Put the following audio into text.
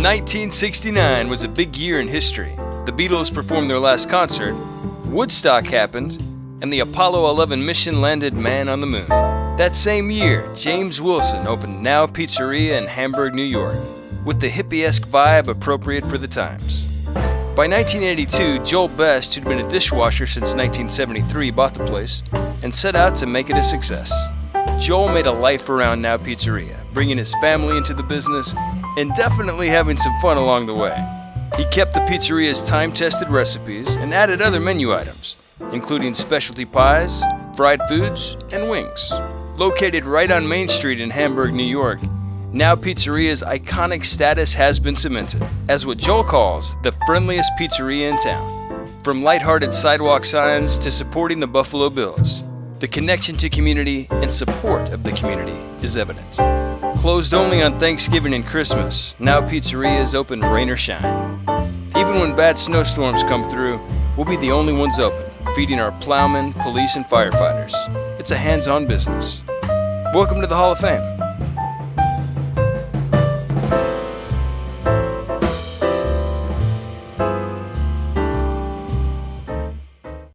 1969 was a big year in history. The Beatles performed their last concert, Woodstock happened, and the Apollo 11 mission landed man on the moon. That same year, James Wilson opened Now Pizzeria in Hamburg, New York, with the hippie-esque vibe appropriate for the times. By 1982, Joel Best, who'd been a dishwasher since 1973, bought the place and set out to make it a success. Joel made a life around Now Pizzeria, bringing his family into the business and definitely having some fun along the way. He kept the pizzeria's time-tested recipes and added other menu items, including specialty pies, fried foods, and wings. Located right on Main Street in Hamburg, New York, Now Pizzeria's iconic status has been cemented as what Joel calls the friendliest pizzeria in town. From lighthearted sidewalk signs to supporting the Buffalo Bills, the connection to community and support of the community is evident. Closed only on Thanksgiving and Christmas, Now Pizzeria is open rain or shine. Even when bad snowstorms come through, we'll be the only ones open, feeding our plowmen, police, and firefighters. It's a hands-on business. Welcome to the Hall of Fame.